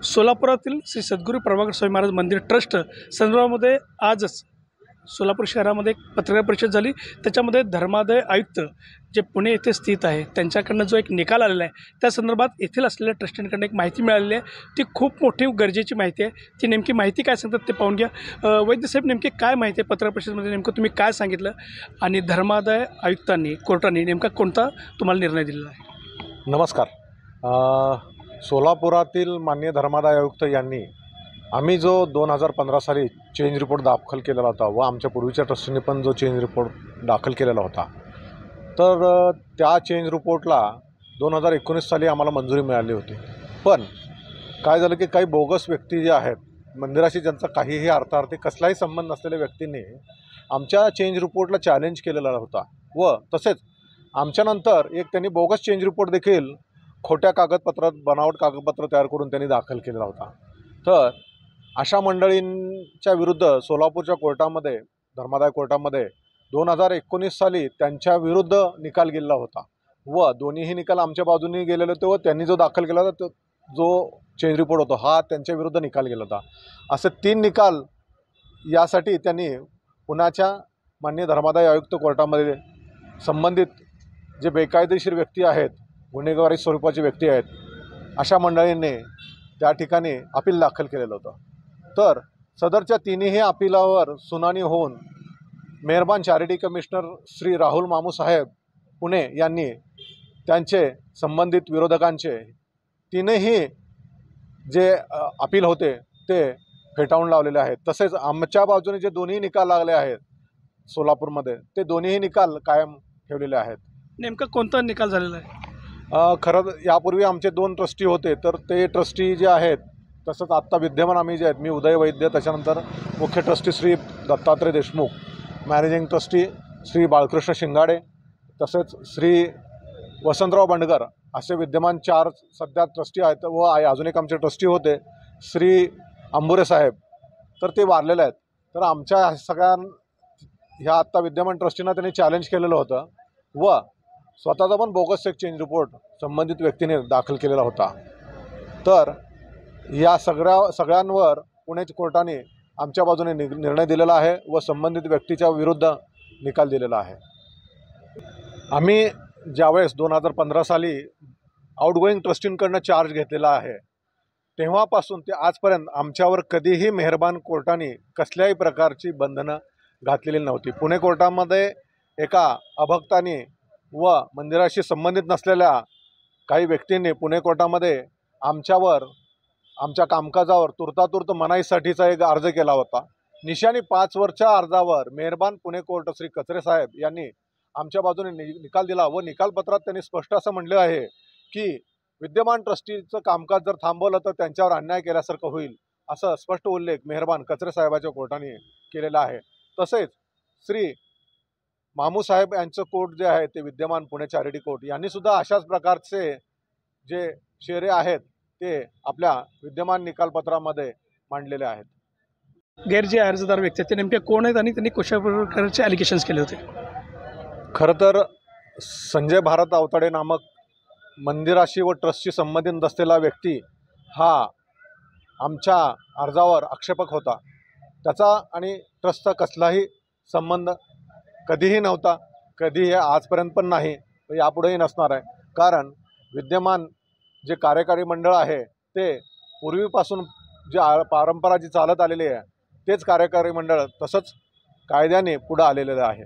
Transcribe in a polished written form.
सोलापुरातील श्री सद्गुरू प्रभाकर स्वामी महाराज मंदिर ट्रस्ट संदर्भामध्ये आजच सोलापूर शहरामध्ये एक पत्रकार परिषद झाली। त्याच्यामध्ये धर्मादाय आयुक्त जे पुणे येथे स्थित आहे त्यांच्याकडनं जो एक निकाल आलेला आहे त्या संदर्भात येथील असलेल्या ट्रस्टींकडून एक माहिती मिळालेली आहे। ती खूप मोठी गरजेची माहिती आहे। ती नेमकी माहिती काय सांगतात ते पाहून घ्या। वैद्यसाहेब, नेमकी काय माहिती आहे पत्रकार परिषदेमध्ये, नेमकं तुम्ही काय सांगितलं आणि धर्मादाय आयुक्तांनी कोर्टाने नेमका कोणता तुम्हाला निर्णय दिलेला आहे? नमस्कार। सोलापुरातील माननीय धर्मादाय आयुक्त यांनी आम्ही जो 2015 साली चेंज रिपोर्ट दाखल केलेला होता व आमच्या पूर्वीच्या ट्रस्टीने पण जो चेंज रिपोर्ट दाखल केलेला होता, तर त्या चेंज रिपोर्टला 2019 साली आम्हाला मंजुरी मिळाली होती। पण काय झालं की काही बोगस व्यक्ती जे आहेत, मंदिराशी ज्यांचा काहीही अर्थार्थी कसलाही संबंध नसलेल्या व्यक्तींनी आमच्या चेंज रिपोर्टला चॅलेंज केलेला होता व तसेच आमच्यानंतर एक त्यांनी बोगस चेंज रिपोर्ट देखील खोट्या कागदपत्रात बनावट कागदपत्र तयार करून त्यांनी दाखल केलेला होता। तर अशा मंडळींच्या विरुद्ध सोलापूरच्या कोर्टामध्ये, धर्मादाय कोर्टामध्ये 2019 साली त्यांच्या विरुद्ध निकाल गेलेला होता व दोन्हीही निकाल आमच्या बाजूने गेलेले होते व त्यांनी जो दाखल केला होता जो चेंज रिपोर्ट होता हा त्यांच्या विरुद्ध निकाल गेला होता। असे 3 निकाल यासाठी त्यांनी पुण्याच्या माननीय धर्मादाय आयुक्त कोर्टामध्ये संबंधित जे बेकायदेशीर व्यक्ती आहेत, गुन्हेगारी स्वरूपाचे व्यक्ती आहेत, अशा मंडळींनी त्या ठिकाणी अपील दाखल केलेलं होतं। तर सदरच्या तिन्ही अपिलावर सुनावणी होऊन मेहरबान चॅरिटी कमिशनर श्री राहुल मामू साहेब पुणे यांनी त्यांचे संबंधित विरोधकांचे तीनही जे अपील होते ते फेटाळून लावलेले आहेत। तसेच आमच्या बाजूने जे दोन्ही निकाल लागले आहेत सोलापूरमध्ये ते दोन्हीही निकाल कायम ठेवलेले आहेत। नेमका कोणता निकाल झालेला आहे? खरं यापूर्वी आमचे 2 ट्रस्टी होते, तर ते ट्रस्टी जे आहेत, तसंच आत्ता विद्यमान आम्ही जे आहेत, मी उदय वैद्य, त्याच्यानंतर मुख्य trustee Shri Dattatray Deshmukh, managing trustee Shri Balkrishna Shingade, तसेच श्री वसंतराव बंडगर असे विद्यमान 4 सध्या ट्रस्टी आहेत व अजून एक आमचे ट्रस्टी होते श्री अंबुरे साहेब, तर ते वारलेले आहेत। तर आमच्या ह्या आत्ता विद्यमान ट्रस्टींना त्यांनी चॅलेंज केलेलं होतं व स्वतःचा पण बोगस एक चेंज रिपोर्ट संबंधित व्यक्तीने दाखल केलेला होता। तर या सगळ्यांवर पुणे कोर्टाने आमच्या बाजूने निर्णय दिलेला आहे व संबंधित व्यक्तीच्या विरुद्ध निकाल दिलेला आहे। आम्ही ज्यावेळेस 2015 साली आउटगोईंग ट्रस्टींकडनं चार्ज घेतलेला आहे तेव्हापासून ते आजपर्यंत आमच्यावर कधीही मेहरबान कोर्टाने कसल्याही प्रकारची बंधनं घातलेली नव्हती। पुणे कोर्टामध्ये एका अभक्ताने व मंदिराशी संबंधित नसलेल्या काही व्यक्तींनी पुणे कोर्टामध्ये आमच्यावर, आमच्या कामकाजावर तुर्तातुर्त मनाईसाठीचा एक अर्ज केला होता। निशाणी 5 वरच्या अर्जावर मेहरबान पुणे कोर्ट श्री कचरे साहेब यांनी आमच्या बाजूने निकाल दिला व निकालपत्रात त्यांनी स्पष्ट असं म्हणलं आहे की विद्यमान ट्रस्टीचं कामकाज जर थांबवलं तर त्यांच्यावर अन्याय केल्यासारखं होईल, असं स्पष्ट उल्लेख मेहरबान कचरे साहेबाच्या कोर्टाने केलेला आहे। तसेच श्री मामू साहेब यांचं कोर्ट जे आहे ते विद्यमान पुणे चॅरिटी कोर्ट यांनी सुद्धा अशाच प्रकारचे जे शेरे आहेत ते आपल्या विद्यमान निकालपत्रामध्ये मांडलेले आहेत। गैर जे अर्जदार व्यक्ती ते नेमके कोण आहेत आणि त्यांनी कशा प्रकारचे ॲलिगेशन्स केले होते? खरं तर संजय भारत आवताडे नामक मंदिराशी व ट्रस्टशी संबंधित असलेला व्यक्ती हा आमच्या अर्जावर आक्षेपक होता। त्याचा आणि ट्रस्टचा कसलाही संबंध कधीही नव्हता, कधीही आजपर्यंत पण नाही, यापुढेही नसणार आहे। कारण विद्यमान जे कार्यकारी मंडळ आहे ते पूर्वीपासून जे परंपरा जी चालत आलेली आहे तेच कार्यकारी मंडळ तसंच कायद्याने पुढे आलेलं आहे।